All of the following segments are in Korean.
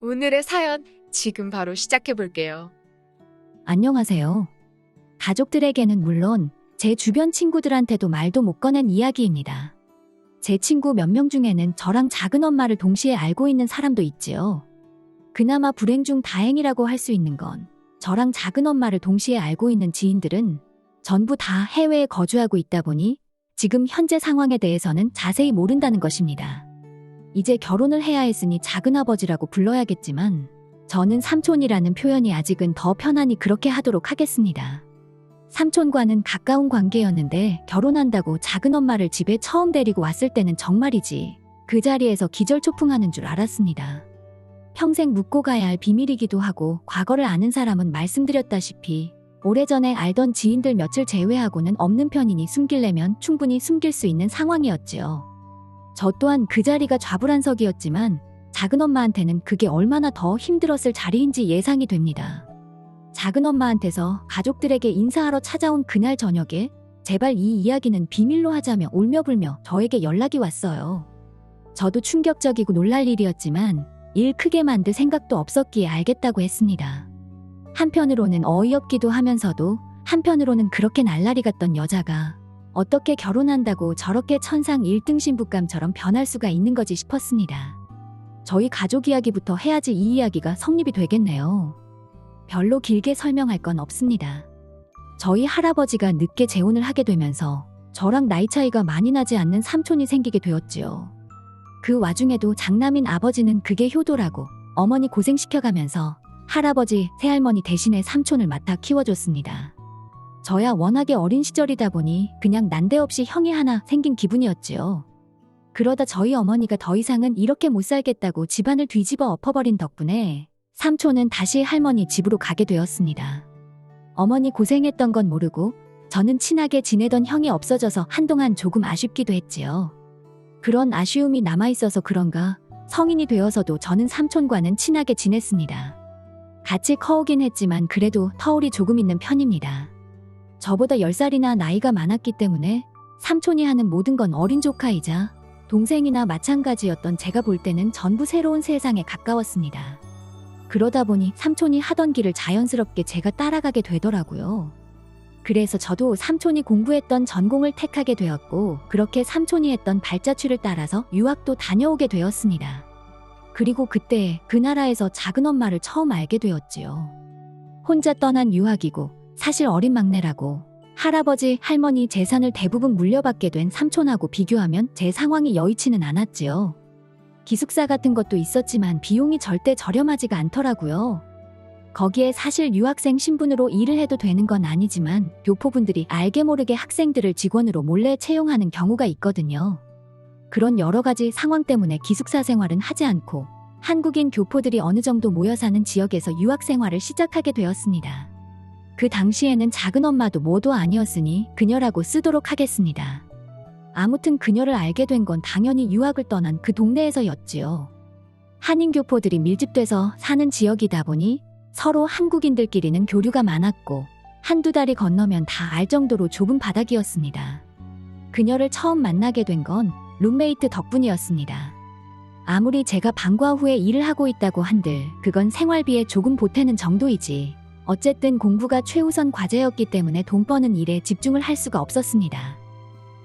오늘의 사연 지금 바로 시작해 볼게요. 안녕하세요. 가족들에게는 물론 제 주변 친구들한테도 말도 못 꺼낸 이야기입니다. 제 친구 몇 명 중에는 저랑 작은 엄마를 동시에 알고 있는 사람도 있지요. 그나마 불행 중 다행이라고 할 수 있는 건 저랑 작은 엄마를 동시에 알고 있는 지인들은 전부 다 해외에 거주하고 있다 보니 지금 현재 상황에 대해서는 자세히 모른다는 것입니다. 이제 결혼을 해야 했으니 작은아버지라고 불러야겠지만 저는 삼촌이라는 표현이 아직은 더 편하니 그렇게 하도록 하겠습니다. 삼촌과는 가까운 관계였는데 결혼한다고 작은엄마를 집에 처음 데리고 왔을 때는 정말이지 그 자리에서 기절초풍하는 줄 알았습니다. 평생 묻고 가야 할 비밀이기도 하고 과거를 아는 사람은 말씀드렸다시피 오래전에 알던 지인들 며칠 제외하고는 없는 편이니 숨기려면 충분히 숨길 수 있는 상황이었지요. 저 또한 그 자리가 좌불안석이었지만 작은엄마한테는 그게 얼마나 더 힘들었을 자리인지 예상이 됩니다. 작은엄마한테서 가족들에게 인사하러 찾아온 그날 저녁에 제발 이 이야기는 비밀로 하자며 울며불며 저에게 연락이 왔어요. 저도 충격적이고 놀랄 일이었지만 일 크게 만들 생각도 없었기에 알겠다고 했습니다. 한편으로는 어이없기도 하면서도 한편으로는 그렇게 날라리 같던 여자가 어떻게 결혼한다고 저렇게 천상 1등 신부감처럼 변할 수가 있는 거지 싶었습니다. 저희 가족 이야기부터 해야지 이 이야기가 성립이 되겠네요. 별로 길게 설명할 건 없습니다. 저희 할아버지가 늦게 재혼을 하게 되면서 저랑 나이 차이가 많이 나지 않는 삼촌이 생기게 되었지요. 그 와중에도 장남인 아버지는 그게 효도라고 어머니 고생시켜가면서 할아버지, 새할머니 대신에 삼촌을 맡아 키워줬습니다. 저야 워낙에 어린 시절이다 보니 그냥 난데없이 형이 하나 생긴 기분이었지요. 그러다 저희 어머니가 더 이상은 이렇게 못 살겠다고 집안을 뒤집어 엎어버린 덕분에 삼촌은 다시 할머니 집으로 가게 되었습니다. 어머니 고생했던 건 모르고 저는 친하게 지내던 형이 없어져서 한동안 조금 아쉽기도 했지요. 그런 아쉬움이 남아있어서 그런가 성인이 되어서도 저는 삼촌과는 친하게 지냈습니다. 같이 커오긴 했지만 그래도 터울이 조금 있는 편입니다. 저보다 10살이나 나이가 많았기 때문에 삼촌이 하는 모든 건 어린 조카이자 동생이나 마찬가지였던 제가 볼 때는 전부 새로운 세상에 가까웠습니다. 그러다 보니 삼촌이 하던 길을 자연스럽게 제가 따라가게 되더라고요. 그래서 저도 삼촌이 공부했던 전공을 택하게 되었고 그렇게 삼촌이 했던 발자취를 따라서 유학도 다녀오게 되었습니다. 그리고 그때 그 나라에서 작은엄마를 처음 알게 되었지요. 혼자 떠난 유학이고 사실 어린 막내라고 할아버지, 할머니 재산을 대부분 물려받게 된 삼촌하고 비교하면 제 상황이 여의치는 않았지요. 기숙사 같은 것도 있었지만 비용이 절대 저렴하지가 않더라고요. 거기에 사실 유학생 신분으로 일을 해도 되는 건 아니지만 교포분들이 알게 모르게 학생들을 직원으로 몰래 채용하는 경우가 있거든요. 그런 여러 가지 상황 때문에 기숙사 생활은 하지 않고 한국인 교포들이 어느 정도 모여 사는 지역에서 유학 생활을 시작하게 되었습니다. 그 당시에는 작은엄마도 뭐도 아니었으니 그녀라고 쓰도록 하겠습니다. 아무튼 그녀를 알게 된 건 당연히 유학을 떠난 그 동네에서였지요. 한인교포들이 밀집돼서 사는 지역이다 보니 서로 한국인들끼리는 교류가 많았고 한두 달이 건너면 다 알 정도로 좁은 바닥이었습니다. 그녀를 처음 만나게 된 건 룸메이트 덕분이었습니다. 아무리 제가 방과 후에 일을 하고 있다고 한들 그건 생활비에 조금 보태는 정도이지 어쨌든 공부가 최우선 과제였기 때문에 돈 버는 일에 집중을 할 수가 없었습니다.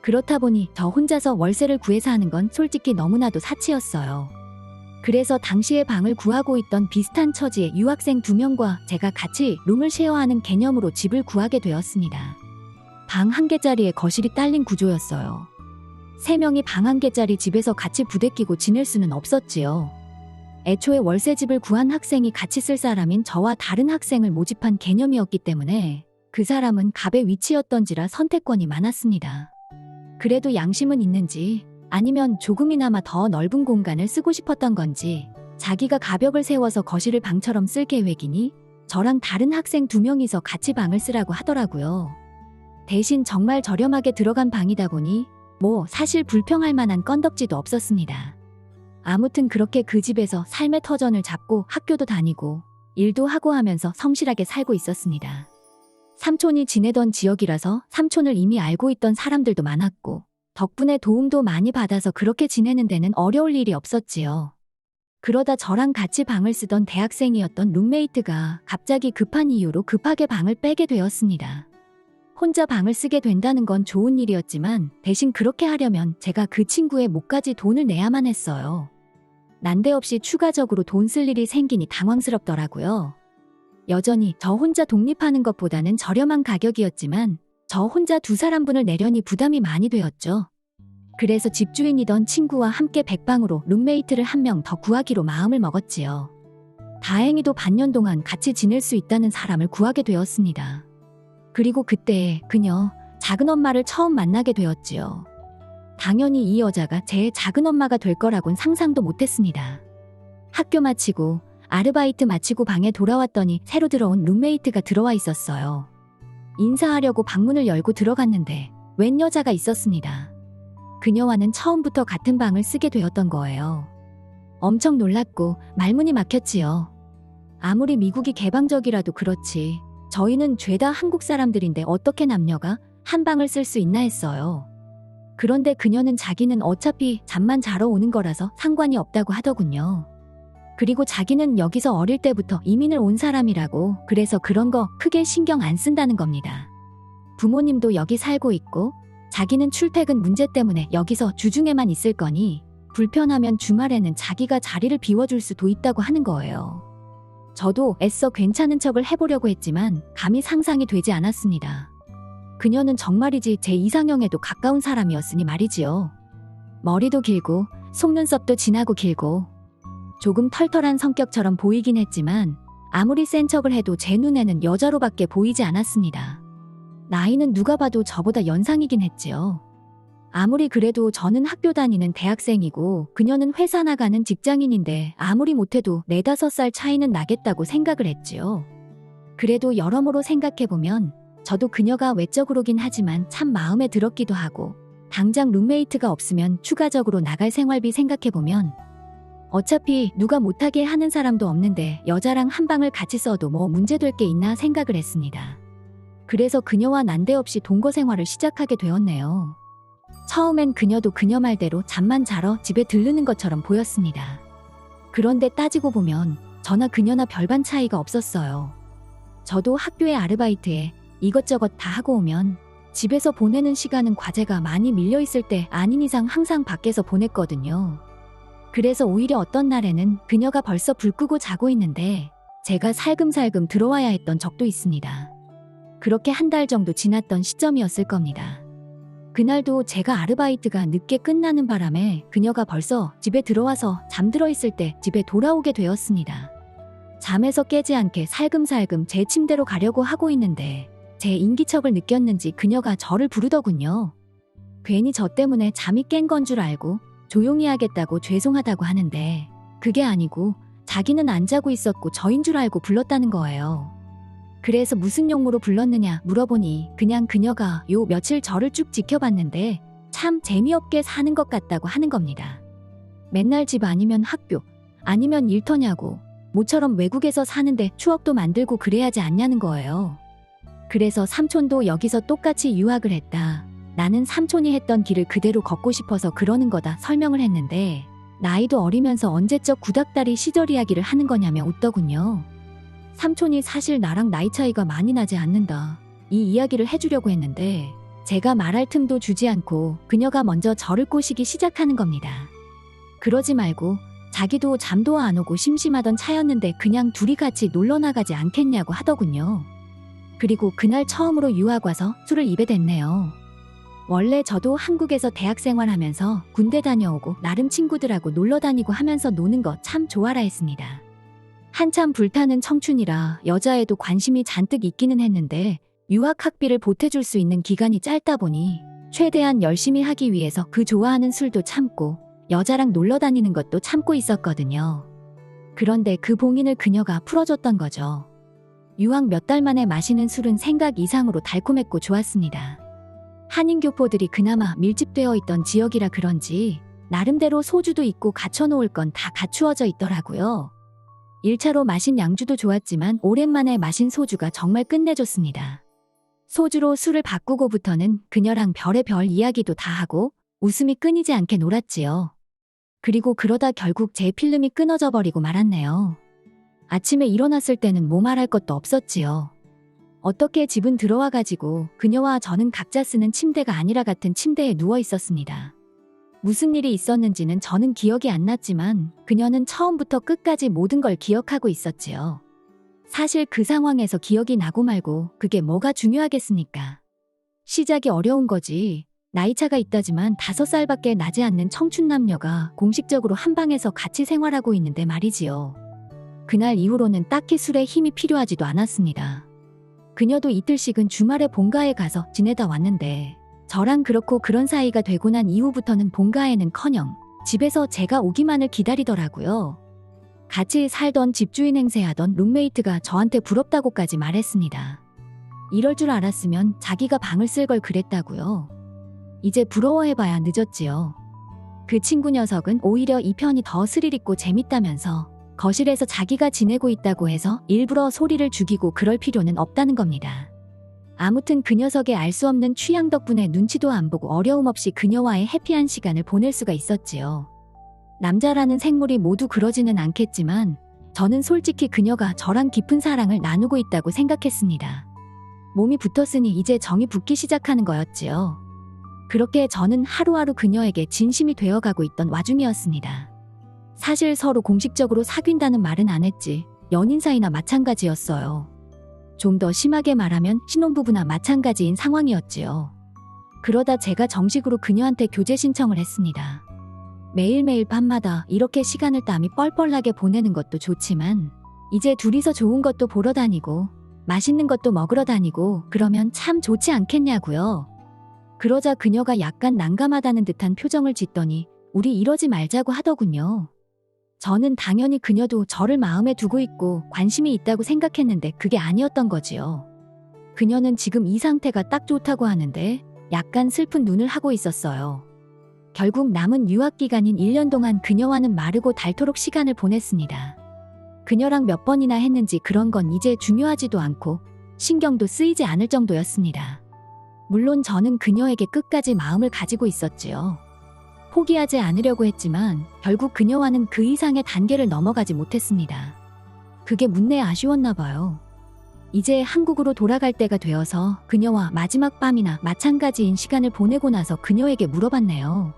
그렇다 보니 저 혼자서 월세를 구해서 하는 건 솔직히 너무나도 사치였어요. 그래서 당시에 방을 구하고 있던 비슷한 처지의 유학생 2명과 제가 같이 룸을 쉐어하는 개념으로 집을 구하게 되었습니다. 방 1개짜리에 거실이 딸린 구조였어요. 3명이 방 1개짜리 집에서 같이 부대끼고 지낼 수는 없었지요. 애초에 월세집을 구한 학생이 같이 쓸 사람인 저와 다른 학생을 모집한 개념이었기 때문에 그 사람은 갑의 위치였던지라 선택권이 많았습니다. 그래도 양심은 있는지 아니면 조금이나마 더 넓은 공간을 쓰고 싶었던 건지 자기가 가벽을 세워서 거실을 방처럼 쓸 계획이니 저랑 다른 학생 2명이서 같이 방을 쓰라고 하더라고요. 대신 정말 저렴하게 들어간 방이다 보니 사실 불평할 만한 건덕지도 없었습니다. 아무튼 그렇게 그 집에서 삶의 터전을 잡고 학교도 다니고 일도 하고 하면서 성실하게 살고 있었습니다. 삼촌이 지내던 지역이라서 삼촌을 이미 알고 있던 사람들도 많았고 덕분에 도움도 많이 받아서 그렇게 지내는 데는 어려울 일이 없었지요. 그러다 저랑 같이 방을 쓰던 대학생이었던 룸메이트가 갑자기 급한 이유로 급하게 방을 빼게 되었습니다. 혼자 방을 쓰게 된다는 건 좋은 일이었지만 대신 그렇게 하려면 제가 그 친구의 몫까지 돈을 내야만 했어요. 난데없이 추가적으로 돈 쓸 일이 생기니 당황스럽더라고요. 여전히 저 혼자 독립하는 것보다는 저렴한 가격이었지만 저 혼자 2사람분을 내려니 부담이 많이 되었죠. 그래서 집주인이던 친구와 함께 백방으로 룸메이트를 한 명 더 구하기로 마음을 먹었지요. 다행히도 반년 동안 같이 지낼 수 있다는 사람을 구하게 되었습니다. 그리고 그때 그녀 작은 엄마를 처음 만나게 되었지요. 당연히 이 여자가 제 작은 엄마가 될 거라곤 상상도 못했습니다. 학교 마치고 아르바이트 마치고 방에 돌아왔더니 새로 들어온 룸메이트가 들어와 있었어요. 인사하려고 방문을 열고 들어갔는데 웬 여자가 있었습니다. 그녀와는 처음부터 같은 방을 쓰게 되었던 거예요. 엄청 놀랐고 말문이 막혔지요. 아무리 미국이 개방적이라도 그렇지 저희는 죄다 한국 사람들인데 어떻게 남녀가 한 방을 쓸 수 있나 했어요. 그런데 그녀는 자기는 어차피 잠만 자러 오는 거라서 상관이 없다고 하더군요. 그리고 자기는 여기서 어릴 때부터 이민을 온 사람이라고 그래서 그런 거 크게 신경 안 쓴다는 겁니다. 부모님도 여기 살고 있고 자기는 출퇴근 문제 때문에 여기서 주중에만 있을 거니 불편하면 주말에는 자기가 자리를 비워줄 수도 있다고 하는 거예요. 저도 애써 괜찮은 척을 해보려고 했지만 감히 상상이 되지 않았습니다. 그녀는 정말이지 제 이상형에도 가까운 사람이었으니 말이지요. 머리도 길고 속눈썹도 진하고 길고 조금 털털한 성격처럼 보이긴 했지만 아무리 센 척을 해도 제 눈에는 여자로밖에 보이지 않았습니다. 나이는 누가 봐도 저보다 연상이긴 했지요. 아무리 그래도 저는 학교 다니는 대학생이고 그녀는 회사 나가는 직장인인데 아무리 못해도 4~5살 차이는 나겠다고 생각을 했지요. 그래도 여러모로 생각해보면 저도 그녀가 외적으로긴 하지만 참 마음에 들었기도 하고 당장 룸메이트가 없으면 추가적으로 나갈 생활비 생각해보면 어차피 누가 못하게 하는 사람도 없는데 여자랑 한 방을 같이 써도 뭐 문제될 게 있나 생각을 했습니다. 그래서 그녀와 난데없이 동거 생활을 시작하게 되었네요. 처음엔 그녀도 그녀 말대로 잠만 자러 집에 들르는 것처럼 보였습니다. 그런데 따지고 보면 저나 그녀나 별반 차이가 없었어요. 저도 학교에 아르바이트에 이것저것 다 하고 오면 집에서 보내는 시간은 과제가 많이 밀려있을 때 아닌 이상 항상 밖에서 보냈거든요. 그래서 오히려 어떤 날에는 그녀가 벌써 불 끄고 자고 있는데 제가 살금살금 들어와야 했던 적도 있습니다. 그렇게 한 달 정도 지났던 시점이었을 겁니다. 그날도 제가 아르바이트가 늦게 끝나는 바람에 그녀가 벌써 집에 들어와서 잠들어 있을 때 집에 돌아오게 되었습니다. 잠에서 깨지 않게 살금살금 제 침대로 가려고 하고 있는데 제 인기척을 느꼈는지 그녀가 저를 부르더군요. 괜히 저 때문에 잠이 깬 건 줄 알고 조용히 하겠다고 죄송하다고 하는데 그게 아니고 자기는 안 자고 있었고 저인 줄 알고 불렀다는 거예요. 그래서 무슨 용무로 불렀느냐 물어보니 그냥 그녀가 요 며칠 저를 쭉 지켜봤는데 참 재미없게 사는 것 같다고 하는 겁니다. 맨날 집 아니면 학교 아니면 일터냐고 모처럼 외국에서 사는데 추억도 만들고 그래야지 않냐는 거예요. 그래서 삼촌도 여기서 똑같이 유학을 했다. 나는 삼촌이 했던 길을 그대로 걷고 싶어서 그러는 거다 설명을 했는데 나이도 어리면서 언제적 구닥다리 시절 이야기를 하는 거냐며 웃더군요. 삼촌이 사실 나랑 나이 차이가 많이 나지 않는다. 이 이야기를 해주려고 했는데 제가 말할 틈도 주지 않고 그녀가 먼저 저를 꼬시기 시작하는 겁니다. 그러지 말고 자기도 잠도 안 오고 심심하던 차였는데 그냥 둘이 같이 놀러 나가지 않겠냐고 하더군요. 그리고 그날 처음으로 유학 와서 술을 입에 댔네요. 원래 저도 한국에서 대학 생활하면서 군대 다녀오고 나름 친구들하고 놀러 다니고 하면서 노는 거 참 좋아라 했습니다. 한참 불타는 청춘이라 여자에도 관심이 잔뜩 있기는 했는데 유학 학비를 보태줄 수 있는 기간이 짧다 보니 최대한 열심히 하기 위해서 그 좋아하는 술도 참고 여자랑 놀러 다니는 것도 참고 있었거든요. 그런데 그 봉인을 그녀가 풀어줬던 거죠. 유학 몇 달 만에 마시는 술은 생각 이상으로 달콤했고 좋았습니다. 한인교포들이 그나마 밀집되어 있던 지역이라 그런지 나름대로 소주도 있고 갖춰놓을 건 다 갖추어져 있더라고요. 1차로 마신 양주도 좋았지만 오랜만에 마신 소주가 정말 끝내줬습니다. 소주로 술을 바꾸고부터는 그녀랑 별의별 이야기도 다 하고 웃음이 끊이지 않게 놀았지요. 그리고 그러다 결국 제 필름이 끊어져 버리고 말았네요. 아침에 일어났을 때는 뭐 말할 것도 없었지요. 어떻게 집은 들어와가지고 그녀와 저는 각자 쓰는 침대가 아니라 같은 침대에 누워 있었습니다. 무슨 일이 있었는지는 저는 기억이 안 났지만 그녀는 처음부터 끝까지 모든 걸 기억하고 있었지요. 사실 그 상황에서 기억이 나고 말고 그게 뭐가 중요하겠습니까? 시작이 어려운 거지. 나이차가 있다지만 5살밖에 나지 않는 청춘 남녀가 공식적으로 한 방에서 같이 생활하고 있는데 말이지요. 그날 이후로는 딱히 술에 힘이 필요하지도 않았습니다. 그녀도 이틀씩은 주말에 본가에 가서 지내다 왔는데 저랑 그렇고 그런 사이가 되고 난 이후부터는 본가에는커녕 집에서 제가 오기만을 기다리더라고요. 같이 살던 집주인 행세하던 룸메이트가 저한테 부럽다고까지 말했습니다. 이럴 줄 알았으면 자기가 방을 쓸 걸 그랬다고요. 이제 부러워해봐야 늦었지요. 그 친구 녀석은 오히려 이 편이 더 스릴 있고 재밌다면서 거실에서 자기가 지내고 있다고 해서 일부러 소리를 죽이고 그럴 필요는 없다는 겁니다. 아무튼 그 녀석의 알 수 없는 취향 덕분에 눈치도 안 보고 어려움 없이 그녀와의 해피한 시간을 보낼 수가 있었지요. 남자라는 생물이 모두 그러지는 않겠지만 저는 솔직히 그녀가 저랑 깊은 사랑을 나누고 있다고 생각했습니다. 몸이 붙었으니 이제 정이 붙기 시작하는 거였지요. 그렇게 저는 하루하루 그녀에게 진심이 되어가고 있던 와중이었습니다. 사실 서로 공식적으로 사귄다는 말은 안 했지 연인 사이나 마찬가지였어요. 좀 더 심하게 말하면 신혼부부나 마찬가지인 상황이었지요. 그러다 제가 정식으로 그녀한테 교제 신청을 했습니다. 매일매일 밤마다 이렇게 시간을 땀이 뻘뻘나게 보내는 것도 좋지만 이제 둘이서 좋은 것도 보러 다니고 맛있는 것도 먹으러 다니고 그러면 참 좋지 않겠냐고요. 그러자 그녀가 약간 난감하다는 듯한 표정을 짓더니 우리 이러지 말자고 하더군요. 저는 당연히 그녀도 저를 마음에 두고 있고 관심이 있다고 생각했는데 그게 아니었던 거지요. 그녀는 지금 이 상태가 딱 좋다고 하는데 약간 슬픈 눈을 하고 있었어요. 결국 남은 유학 기간인 1년 동안 그녀와는 마르고 닳도록 시간을 보냈습니다. 그녀랑 몇 번이나 했는지 그런 건 이제 중요하지도 않고 신경도 쓰이지 않을 정도였습니다. 물론 저는 그녀에게 끝까지 마음을 가지고 있었지요. 포기하지 않으려고 했지만 결국 그녀와는 그 이상의 단계를 넘어가지 못했습니다. 그게 문내 아쉬웠나 봐요. 이제 한국으로 돌아갈 때가 되어서 그녀와 마지막 밤이나 마찬가지인 시간을 보내고 나서 그녀에게 물어봤네요.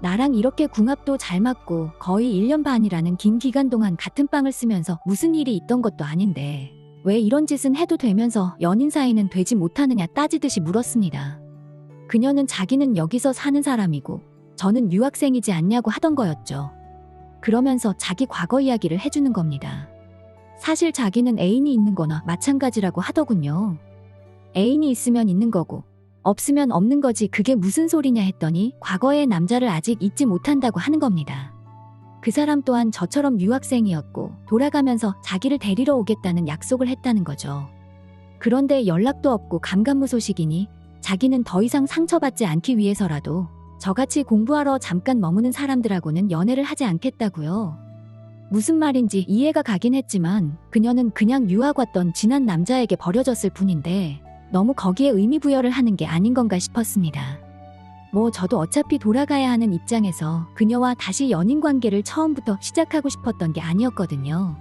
나랑 이렇게 궁합도 잘 맞고 거의 1년 반이라는 긴 기간 동안 같은 방을 쓰면서 무슨 일이 있던 것도 아닌데 왜 이런 짓은 해도 되면서 연인 사이는 되지 못하느냐 따지듯이 물었습니다. 그녀는 자기는 여기서 사는 사람이고 저는 유학생이지 않냐고 하던 거였죠. 그러면서 자기 과거 이야기를 해주는 겁니다. 사실 자기는 애인이 있는 거나 마찬가지라고 하더군요. 애인이 있으면 있는 거고 없으면 없는 거지 그게 무슨 소리냐 했더니 과거의 남자를 아직 잊지 못한다고 하는 겁니다. 그 사람 또한 저처럼 유학생이었고 돌아가면서 자기를 데리러 오겠다는 약속을 했다는 거죠. 그런데 연락도 없고 감감무소식이니 자기는 더 이상 상처받지 않기 위해서라도 저같이 공부하러 잠깐 머무는 사람들하고는 연애를 하지 않겠다고요. 무슨 말인지 이해가 가긴 했지만 그녀는 그냥 유학 왔던 지난 남자에게 버려졌을 뿐인데 너무 거기에 의미 부여를 하는 게 아닌 건가 싶었습니다. 뭐 저도 어차피 돌아가야 하는 입장에서 그녀와 다시 연인 관계를 처음부터 시작하고 싶었던 게 아니었거든요.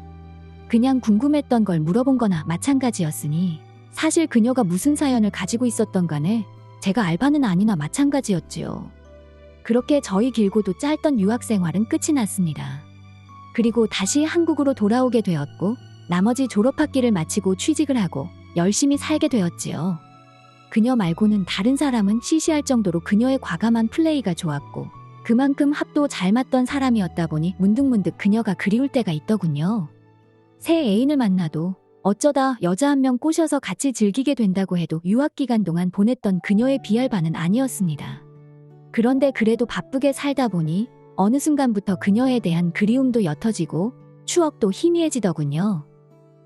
그냥 궁금했던 걸 물어본 거나 마찬가지였으니 사실 그녀가 무슨 사연을 가지고 있었던 간에 제가 알 바는 아니나 마찬가지였지요. 그렇게 저희 길고도 짧던 유학 생활은 끝이 났습니다. 그리고 다시 한국으로 돌아오게 되었고 나머지 졸업학기를 마치고 취직을 하고 열심히 살게 되었지요. 그녀 말고는 다른 사람은 시시할 정도로 그녀의 과감한 플레이가 좋았고 그만큼 합도 잘 맞던 사람이었다 보니 문득문득 그녀가 그리울 때가 있더군요. 새 애인을 만나도 어쩌다 여자 한 명 꼬셔서 같이 즐기게 된다고 해도 유학 기간 동안 보냈던 그녀에 비할 바는 아니었습니다. 그런데 그래도 바쁘게 살다 보니 어느 순간부터 그녀에 대한 그리움도 옅어지고 추억도 희미해지더군요.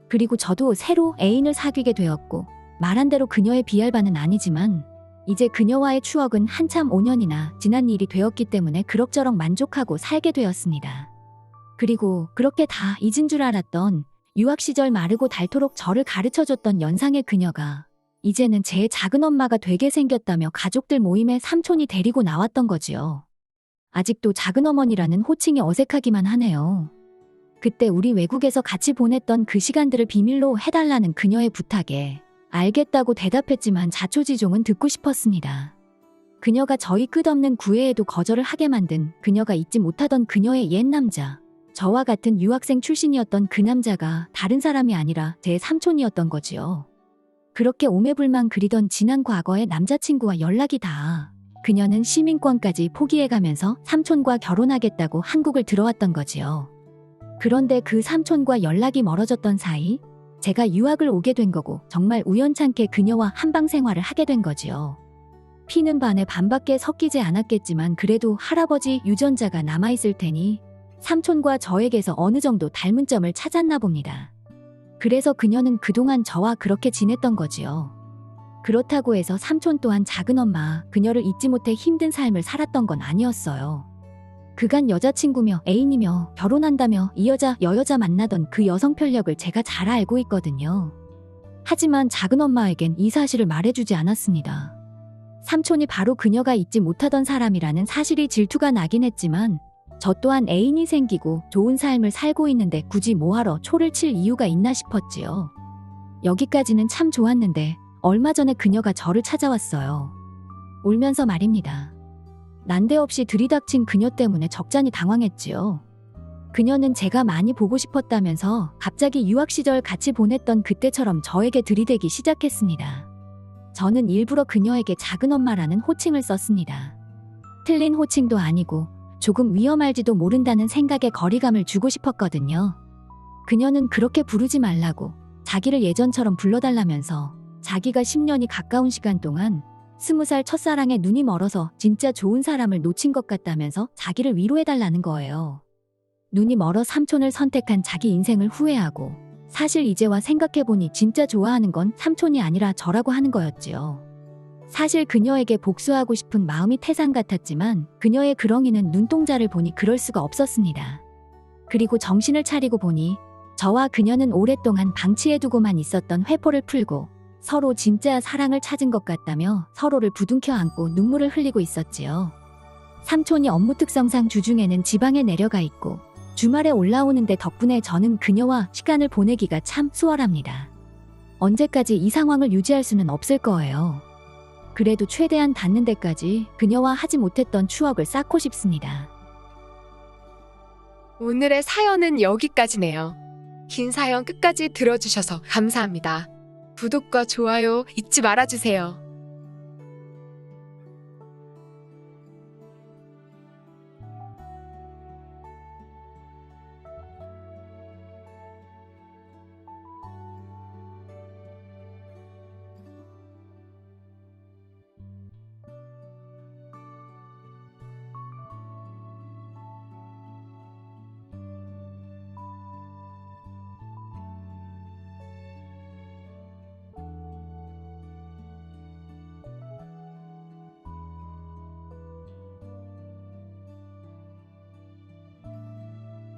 그리고 저도 새로 애인을 사귀게 되었고 말한 대로 그녀에 비할 바는 아니지만 이제 그녀와의 추억은 한참 5년이나 지난 일이 되었기 때문에 그럭저럭 만족하고 살게 되었습니다. 그리고 그렇게 다 잊은 줄 알았던 유학 시절 마르고 닳도록 저를 가르쳐줬던 연상의 그녀가 이제는 제 작은 엄마가 되게 생겼다며 가족들 모임에 삼촌이 데리고 나왔던 거지요. 아직도 작은 어머니라는 호칭이 어색하기만 하네요. 그때 우리 외국에서 같이 보냈던 그 시간들을 비밀로 해달라는 그녀의 부탁에 알겠다고 대답했지만 자초지종은 듣고 싶었습니다. 그녀가 저희 끝없는 구애에도 거절을 하게 만든 그녀가 잊지 못하던 그녀의 옛 남자. 저와 같은 유학생 출신이었던 그 남자가 다른 사람이 아니라 제 삼촌이었던 거지요. 그렇게 오매불망 그리던 지난 과거의 남자친구와 연락이 닿아 그녀는 시민권까지 포기해가면서 삼촌과 결혼하겠다고 한국을 들어왔던 거지요. 그런데 그 삼촌과 연락이 멀어졌던 사이 제가 유학을 오게 된 거고 정말 우연찮게 그녀와 한방 생활을 하게 된 거지요. 피는 반에 반밖에 섞이지 않았겠지만 그래도 할아버지 유전자가 남아있을 테니 삼촌과 저에게서 어느 정도 닮은 점을 찾았나 봅니다. 그래서 그녀는 그동안 저와 그렇게 지냈던 거지요. 그렇다고 해서 삼촌 또한 작은 엄마, 그녀를 잊지 못해 힘든 삶을 살았던 건 아니었어요. 그간 여자친구며 애인이며 결혼한다며 이 여자 여여자 만나던 그 여성 편력을 제가 잘 알고 있거든요. 하지만 작은 엄마에겐 이 사실을 말해주지 않았습니다. 삼촌이 바로 그녀가 잊지 못하던 사람이라는 사실이 질투가 나긴 했지만 저 또한 애인이 생기고 좋은 삶을 살고 있는데 굳이 뭐하러 초를 칠 이유가 있나 싶었지요. 여기까지는 참 좋았는데 얼마 전에 그녀가 저를 찾아왔어요. 울면서 말입니다. 난데없이 들이닥친 그녀 때문에 적잖이 당황했지요. 그녀는 제가 많이 보고 싶었다면서 갑자기 유학 시절 같이 보냈던 그때처럼 저에게 들이대기 시작했습니다. 저는 일부러 그녀에게 작은 엄마라는 호칭을 썼습니다. 틀린 호칭도 아니고 조금 위험할지도 모른다는 생각에 거리감을 주고 싶었거든요. 그녀는 그렇게 부르지 말라고 자기를 예전처럼 불러달라면서 자기가 10년이 가까운 시간 동안 20살 첫사랑에 눈이 멀어서 진짜 좋은 사람을 놓친 것 같다면서 자기를 위로해달라는 거예요. 눈이 멀어 삼촌을 선택한 자기 인생을 후회하고 사실 이제와 생각해보니 진짜 좋아하는 건 삼촌이 아니라 저라고 하는 거였지요. 사실 그녀에게 복수하고 싶은 마음이 태산 같았지만 그녀의 그렁이는 눈동자를 보니 그럴 수가 없었습니다. 그리고 정신을 차리고 보니 저와 그녀는 오랫동안 방치해두고만 있었던 회포를 풀고 서로 진짜 사랑을 찾은 것 같다며 서로를 부둥켜 안고 눈물을 흘리고 있었지요. 삼촌이 업무 특성상 주중에는 지방에 내려가 있고 주말에 올라오는데 덕분에 저는 그녀와 시간을 보내기가 참 수월합니다. 언제까지 이 상황을 유지할 수는 없을 거예요. 그래도 최대한 닿는 데까지 그녀와 하지 못했던 추억을 쌓고 싶습니다. 오늘의 사연은 여기까지네요. 긴 사연 끝까지 들어주셔서 감사합니다. 구독과 좋아요 잊지 말아주세요.